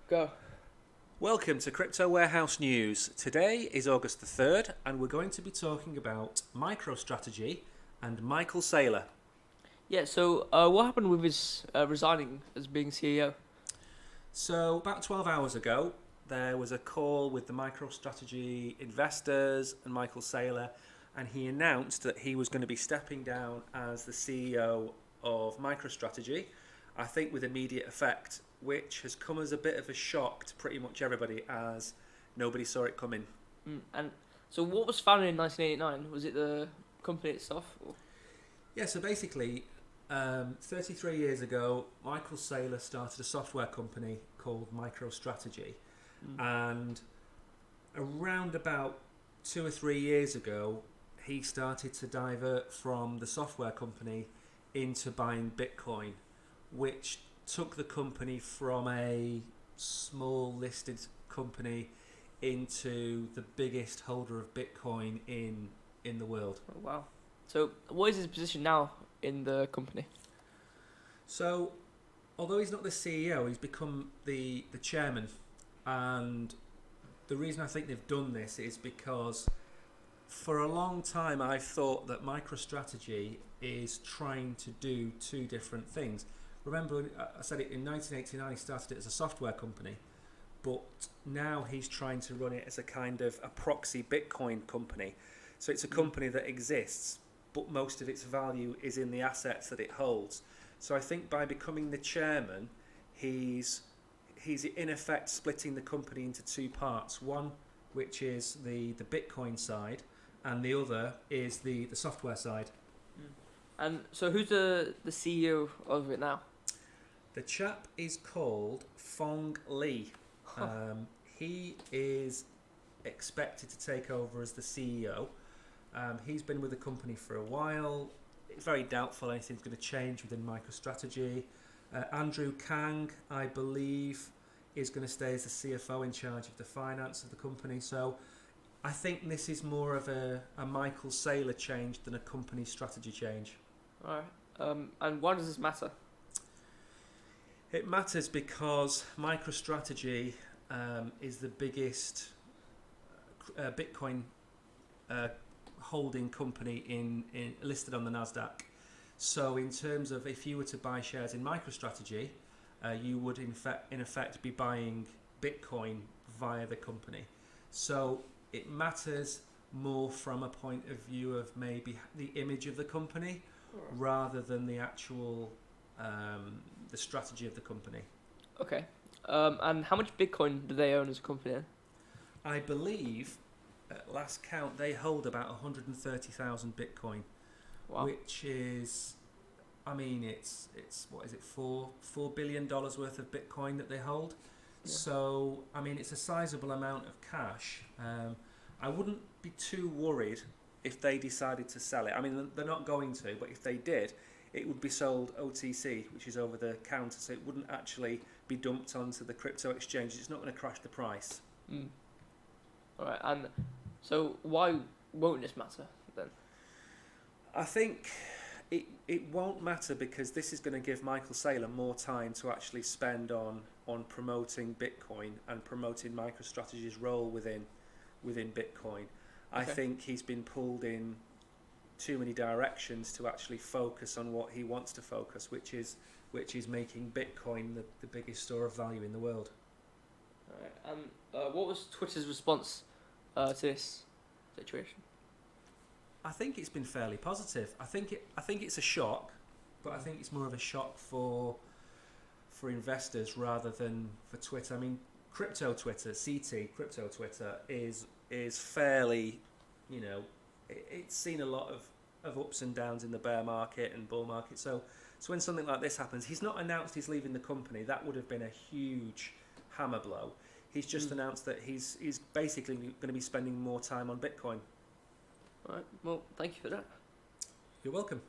Go. Welcome to Crypto Warehouse News. Today is August the 3rd, and we're going to be talking about MicroStrategy and Michael Saylor. Yeah, so what happened with his resigning as being CEO? So, about 12 hours ago, there was a call with the MicroStrategy investors and Michael Saylor, and he announced that he was going to be stepping down as the CEO of MicroStrategy, I think with immediate effect, which has come as a bit of a shock to pretty much everybody, as nobody saw it coming. And so what was founded in 1989? Was it the company itself? Or? Yeah, so basically, 33 years ago, Michael Saylor started a software company called MicroStrategy, and around about 2 or 3 years ago, he started to divert from the software company into buying Bitcoin, which took the company from a small listed company into the biggest holder of Bitcoin in the world. Oh, wow. So what is his position now in the company? So, although he's not the CEO, he's become the chairman. And the reason I think they've done this is because for a long time I've thought that MicroStrategy is trying to do two different things. Remember, I said it in 1989, he started it as a software company, but now he's trying to run it as a kind of a proxy Bitcoin company. So it's a company that exists, but most of its value is in the assets that it holds. So I think by becoming the chairman, he's in effect splitting the company into two parts. One, which is the Bitcoin side, and the other is the software side. And so who's the CEO of it now? The chap is called Fong Li. He is expected to take over as the CEO. He's been with the company for a while. It's very doubtful anything's going to change within MicroStrategy. Andrew Kang, I believe, is going to stay as the CFO in charge of the finance of the company. So I think this is more of a Michael Saylor change than a company strategy change. All right. And why does this matter? It matters because MicroStrategy is the biggest Bitcoin holding company in listed on the Nasdaq. So in terms of if you were to buy shares in MicroStrategy, you would in effect be buying Bitcoin via the company. So it matters more from a point of view of maybe the image of the company rather than the actual the strategy of the company. Okay. And how much Bitcoin do they own as a company then? I believe at last count they hold about 130,000 Bitcoin. Wow. Which is, I mean, it's what is it, $4 billion worth of Bitcoin that they hold. Yeah. So I mean, it's a sizable amount of cash. I wouldn't be too worried if they decided to sell it. I mean, they're not going to, but if they did, it would be sold OTC, which is over the counter, so it wouldn't actually be dumped onto the crypto exchanges. It's not going to crash the price. All right. And so why won't this matter then? I think it won't matter because this is going to give Michael Saylor more time to actually spend on promoting Bitcoin and promoting MicroStrategy's role within Bitcoin. I think he's been pulled in too many directions to actually focus on what he wants to focus, which is making Bitcoin the biggest store of value in the world. All right. And what was Twitter's response to this situation? I think it's been fairly positive. I think it's a shock, but I think it's more of a shock for investors rather than for Twitter. I mean, crypto Twitter is fairly, it's seen a lot of ups and downs in the bear market and bull market. So when something like this happens, he's not announced he's leaving the company. That would have been a huge hammer blow. He's just announced that he's basically going to be spending more time on Bitcoin. All right. Well, thank you for that. You're welcome.